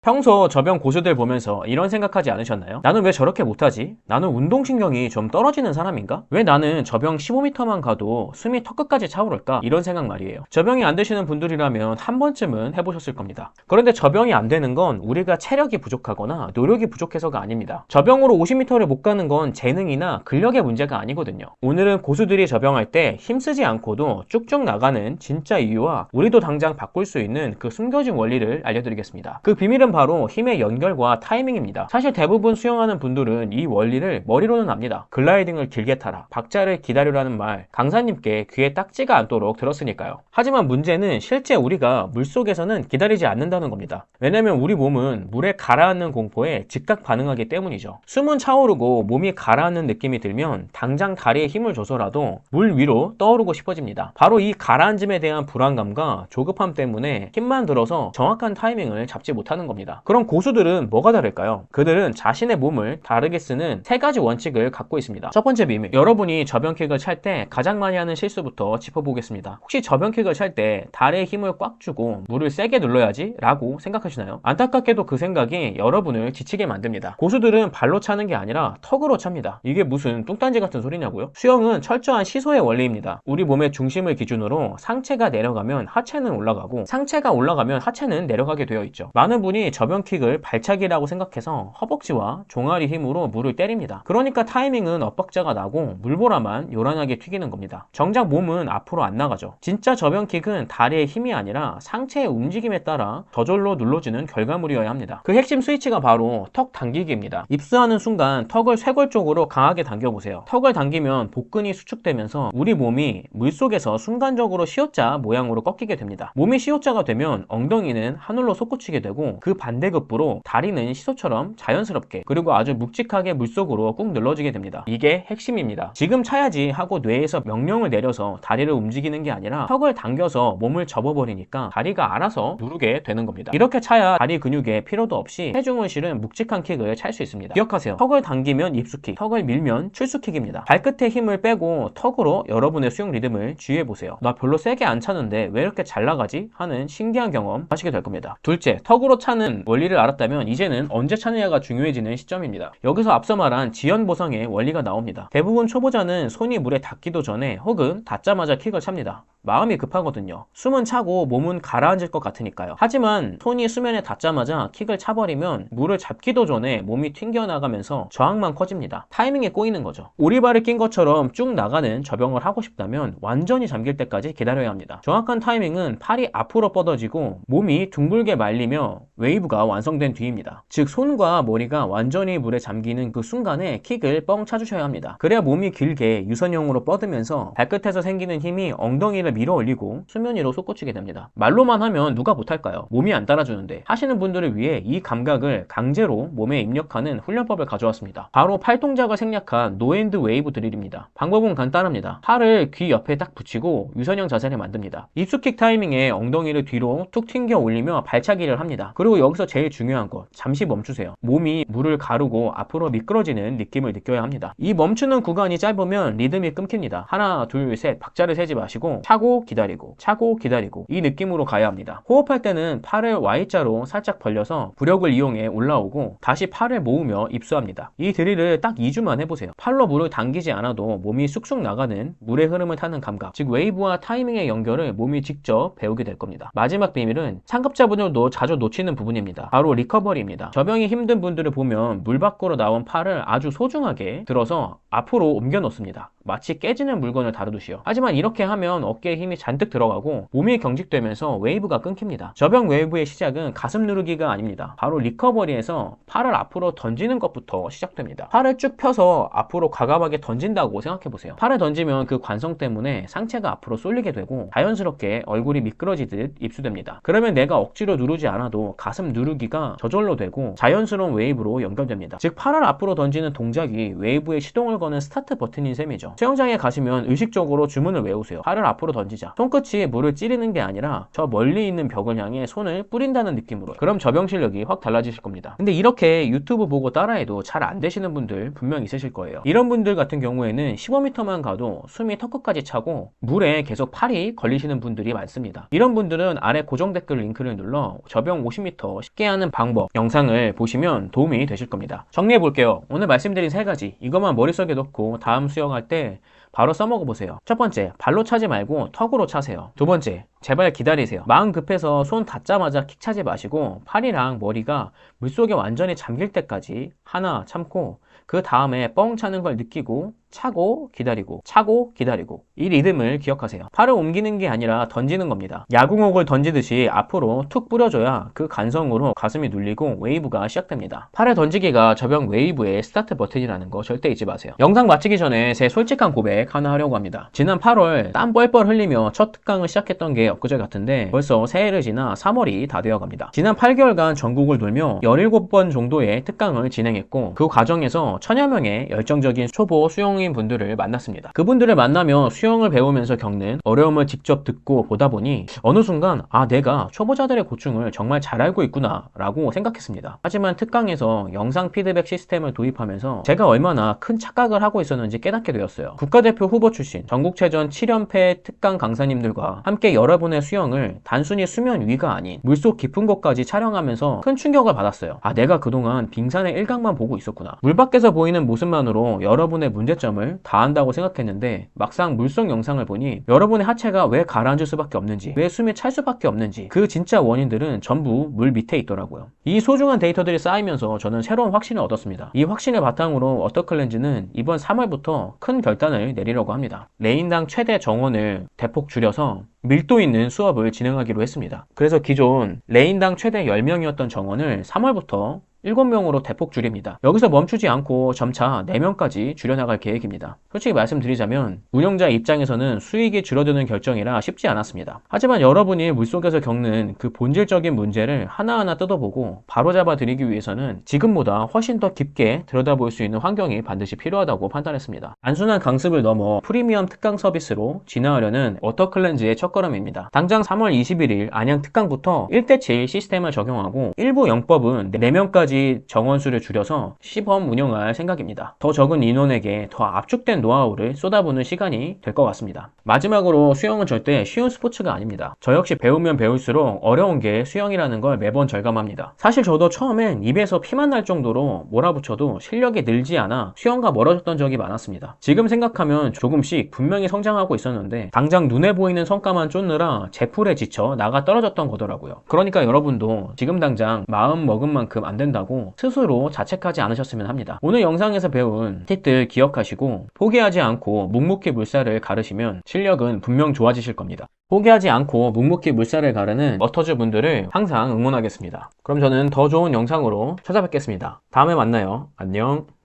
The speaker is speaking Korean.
평소 저병 고수들 보면서 이런 생각하지 않으셨나요? 나는 왜 저렇게 못하지? 나는 운동신경이 좀 떨어지는 사람인가? 왜 나는 저병 15m만 가도 숨이 턱끝까지 차오를까? 이런 생각 말이에요. 저병이 안 되시는 분들이라면 한 번쯤은 해보셨을 겁니다. 그런데 저병이 안 되는 건 우리가 체력이 부족하거나 노력이 부족해서가 아닙니다. 저병으로 50m를 못 가는 건 재능이나 근력의 문제가 아니거든요. 오늘은 고수들이 저병할 때 힘쓰지 않고도 쭉쭉 나가는 진짜 이유와 우리도 당장 바꿀 수 있는 그 숨겨진 원리를 알려드리겠습니다. 그 비밀은 바로 힘의 연결과 타이밍입니다. 사실 대부분 수영하는 분들은 이 원리를 머리로는 압니다. 글라이딩을 길게 타라, 박자를 기다려라는 말 강사님께 귀에 딱지가 않도록 들었으니까요. 하지만 문제는 실제 우리가 물속에서는 기다리지 않는다는 겁니다. 왜냐면 우리 몸은 물에 가라앉는 공포에 즉각 반응하기 때문이죠. 숨은 차오르고 몸이 가라앉는 느낌이 들면 당장 다리에 힘을 줘서라도 물 위로 떠오르고 싶어집니다. 바로 이 가라앉음에 대한 불안감과 조급함 때문에 힘만 들어서 정확한 타이밍을 잡지 못하는 겁니다. 그럼 고수들은 뭐가 다를까요? 그들은 자신의 몸을 다르게 쓰는 세 가지 원칙을 갖고 있습니다. 첫 번째 비밀, 여러분이 저병킥을 찰 때 가장 많이 하는 실수부터 짚어보겠습니다. 혹시 저병킥을 찰 때 다리에 힘을 꽉 주고 물을 세게 눌러야지 라고 생각하시나요? 안타깝게도 그 생각이 여러분을 지치게 만듭니다. 고수들은 발로 차는 게 아니라 턱으로 찹니다. 이게 무슨 뚱딴지 같은 소리냐고요? 수영은 철저한 시소의 원리입니다. 우리 몸의 중심을 기준으로 상체가 내려가면 하체는 올라가고 상체가 올라가면 하체는 내려가게 되어 있죠. 많은 분이 저병킥을 발차기라고 생각해서 허벅지와 종아리 힘으로 물을 때립니다. 그러니까 타이밍은 엇박자가 나고 물보라만 요란하게 튀기는 겁니다. 정작 몸은 앞으로 안 나가죠. 진짜 저병킥은 다리의 힘이 아니라 상체의 움직임에 따라 저절로 눌러지는 결과물이어야 합니다. 그 핵심 스위치가 바로 턱 당기기입니다. 입수하는 순간 턱을 쇄골 쪽으로 강하게 당겨보세요. 턱을 당기면 복근이 수축되면서 우리 몸이 물속에서 순간적으로 시옷자 모양으로 꺾이게 됩니다. 몸이 시옷자가 되면 엉덩이는 하늘로 솟구치게 되고 그 반대급부로 다리는 시소처럼 자연스럽게 그리고 아주 묵직하게 물속으로 꾹 눌러지게 됩니다. 이게 핵심입니다. 지금 차야지 하고 뇌에서 명령을 내려서 다리를 움직이는 게 아니라 턱을 당겨서 몸을 접어버리니까 다리가 알아서 누르게 되는 겁니다. 이렇게 차야 다리 근육에 필요도 없이 체중을 실은 묵직한 킥을 찰 수 있습니다. 기억하세요. 턱을 당기면 입수킥, 턱을 밀면 출수킥입니다. 발끝에 힘을 빼고 턱으로 여러분의 수영 리듬을 주의해보세요. 나 별로 세게 안 차는데 왜 이렇게 잘 나가지? 하는 신기한 경험 하시게 될 겁니다. 둘째, 턱으로 차는 원리를 알았다면 이제는 언제 차느냐가 중요해지는 시점입니다. 여기서 앞서 말한 지연보상의 원리가 나옵니다. 대부분 초보자는 손이 물에 닿기도 전에 혹은 닿자마자 킥을 찹니다. 마음이 급하거든요. 숨은 차고 몸은 가라앉을 것 같으니까요. 하지만 손이 수면에 닿자마자 킥을 차버리면 물을 잡기도 전에 몸이 튕겨나가면서 저항만 커집니다. 타이밍에 꼬이는 거죠. 오리발을 낀 것처럼 쭉 나가는 저병을 하고 싶다면 완전히 잠길 때까지 기다려야 합니다. 정확한 타이밍은 팔이 앞으로 뻗어지고 몸이 둥글게 말리며 웨이브가 완성된 뒤입니다. 즉 손과 머리가 완전히 물에 잠기는 그 순간에 킥을 뻥 차주셔야 합니다. 그래야 몸이 길게 유선형으로 뻗으면서 발끝에서 생기는 힘이 엉덩이를 밀어 올리고 수면 위로 솟구치게 됩니다. 말로만 하면 누가 못할까요? 몸이 안 따라주는데. 하시는 분들을 위해 이 감각을 강제로 몸에 입력하는 훈련법을 가져왔습니다. 바로 팔 동작을 생략한 노핸드 웨이브 드릴입니다. 방법은 간단합니다. 팔을 귀 옆에 딱 붙이고 유선형 자세를 만듭니다. 입수킥 타이밍에 엉덩이를 뒤로 툭 튕겨 올리며 발차기를 합니다. 그리고 여기서 제일 중요한 것, 잠시 멈추세요. 몸이 물을 가르고 앞으로 미끄러지는 느낌을 느껴야 합니다. 이 멈추는 구간이 짧으면 리듬이 끊깁니다. 하나, 둘, 셋 박자를 세지 마시고 차고 기다리고 차고 기다리고 이 느낌으로 가야 합니다. 호흡할 때는 팔을 Y자로 살짝 벌려서 부력을 이용해 올라오고 다시 팔을 모으며 입수합니다. 이 드릴을 딱 2주만 해보세요. 팔로 물을 당기지 않아도 몸이 쑥쑥 나가는 물의 흐름을 타는 감각, 즉 웨이브와 타이밍의 연결을 몸이 직접 배우게 될 겁니다. 마지막 비밀은 상급자분들도 자주 놓치는 부분입니다. 바로 리커버리입니다. 저병이 힘든 분들을 보면 물 밖으로 나온 팔을 아주 소중하게 들어서 앞으로 옮겨 놓습니다. 마치 깨지는 물건을 다루듯이요. 하지만 이렇게 하면 어깨에 힘이 잔뜩 들어가고 몸이 경직되면서 웨이브가 끊깁니다. 저병 웨이브의 시작은 가슴 누르기가 아닙니다. 바로 리커버리에서 팔을 앞으로 던지는 것부터 시작됩니다. 팔을 쭉 펴서 앞으로 과감하게 던진다고 생각해보세요. 팔을 던지면 그 관성 때문에 상체가 앞으로 쏠리게 되고 자연스럽게 얼굴이 미끄러지듯 입수됩니다. 그러면 내가 억지로 누르지 않아도 가슴 누르기가 저절로 되고 자연스러운 웨이브로 연결됩니다. 즉 팔을 앞으로 던지는 동작이 웨이브에 시동을 거는 스타트 버튼인 셈이죠. 있죠. 수영장에 가시면 의식적으로 주문을 외우세요. 팔을 앞으로 던지자. 손끝이 물을 찌르는 게 아니라 저 멀리 있는 벽을 향해 손을 뿌린다는 느낌으로. 그럼 저병 실력이 확 달라지실 겁니다. 근데 이렇게 유튜브 보고 따라해도 잘 안 되시는 분들 분명 있으실 거예요. 이런 분들 같은 경우에는 15m만 가도 숨이 턱끝까지 차고 물에 계속 팔이 걸리시는 분들이 많습니다. 이런 분들은 아래 고정 댓글 링크를 눌러 저병 50m 쉽게 하는 방법 영상을 보시면 도움이 되실 겁니다. 정리해 볼게요. 오늘 말씀드린 3가지 이것만 머릿속에 넣고 다음 수영할 때 바로 써먹어 보세요. 첫 번째, 발로 차지 말고 턱으로 차세요. 두 번째, 제발 기다리세요. 마음 급해서 손 닿자마자 킥 차지 마시고 팔이랑 머리가 물속에 완전히 잠길 때까지 하나 참고 그 다음에 뻥 차는 걸 느끼고 차고 기다리고 차고 기다리고 이 리듬을 기억하세요. 팔을 옮기는 게 아니라 던지는 겁니다. 야구공을 던지듯이 앞으로 툭 뿌려줘야 그 간성으로 가슴이 눌리고 웨이브가 시작됩니다. 팔을 던지기가 저병 웨이브의 스타트 버튼이라는 거 절대 잊지 마세요. 영상 마치기 전에 제 솔직한 고백 하나 하려고 합니다. 지난 8월 땀 뻘뻘 흘리며 첫 특강을 시작했던 게 엊그제 같은데 벌써 새해를 지나 3월이 다 되어갑니다. 지난 8개월간 전국을 돌며 17번 정도의 특강을 진행했고 그 과정에서 1000여 명의 열정적인 초보 수영 분들을 만났습니다. 그분들을 만나며 수영을 배우면서 겪는 어려움을 직접 듣고 보다 보니 어느 순간 내가 초보자들의 고충을 정말 잘 알고 있구나 라고 생각했습니다. 하지만 특강에서 영상 피드백 시스템을 도입하면서 제가 얼마나 큰 착각을 하고 있었는지 깨닫게 되었어요. 국가대표 후보 출신 전국체전 7연패 특강 강사님들과 함께 여러분의 수영을 단순히 수면 위가 아닌 물속 깊은 곳까지 촬영하면서 큰 충격을 받았어요. 내가 그동안 빙산의 일각만 보고 있었구나. 물 밖에서 보이는 모습만으로 여러분의 문제점 다 한다고 생각했는데 막상 물속 영상을 보니 여러분의 하체가 왜 가라앉을 수밖에 없는지 왜 숨이 찰 수밖에 없는지 그 진짜 원인들은 전부 물 밑에 있더라고요. 이 소중한 데이터들이 쌓이면서 저는 새로운 확신을 얻었습니다. 이 확신을 바탕으로 어터클렌즈는 이번 3월부터 큰 결단을 내리려고 합니다. 레인당 최대 정원을 대폭 줄여서 밀도 있는 수업을 진행하기로 했습니다. 그래서 기존 레인당 최대 10명이었던 정원을 3월부터 7명으로 대폭 줄입니다. 여기서 멈추지 않고 점차 4명까지 줄여나갈 계획입니다. 솔직히 말씀드리자면 운영자 입장에서는 수익이 줄어드는 결정이라 쉽지 않았습니다. 하지만 여러분이 물속에서 겪는 그 본질적인 문제를 하나하나 뜯어보고 바로잡아 드리기 위해서는 지금보다 훨씬 더 깊게 들여다볼 수 있는 환경이 반드시 필요하다고 판단했습니다. 단순한 강습을 넘어 프리미엄 특강 서비스로 진화하려는 워터클렌즈의 첫걸음입니다. 당장 3월 21일 안양 특강부터 1대7 시스템을 적용하고 일부 영법은 4명까지 정원수를 줄여서 시범 운영할 생각입니다. 더 적은 인원에게 더 압축된 노하우를 쏟아부는 시간이 될 것 같습니다. 마지막으로 수영은 절대 쉬운 스포츠가 아닙니다. 저 역시 배우면 배울수록 어려운 게 수영이라는 걸 매번 절감합니다. 사실 저도 처음엔 입에서 피만 날 정도로 몰아붙여도 실력이 늘지 않아 수영과 멀어졌던 적이 많았습니다. 지금 생각하면 조금씩 분명히 성장하고 있었는데 당장 눈에 보이는 성과만 쫓느라 제풀에 지쳐 나가 떨어졌던 거더라고요. 그러니까 여러분도 지금 당장 마음 먹은 만큼 안 된다고 스스로 자책하지 않으셨으면 합니다. 오늘 영상에서 배운 팁들 기억하시고 포기하지 않고 묵묵히 물살을 가르시면 실력은 분명 좋아지실 겁니다. 포기하지 않고 묵묵히 물살을 가르는 워터즈 분들을 항상 응원하겠습니다. 그럼 저는 더 좋은 영상으로 찾아뵙겠습니다. 다음에 만나요. 안녕.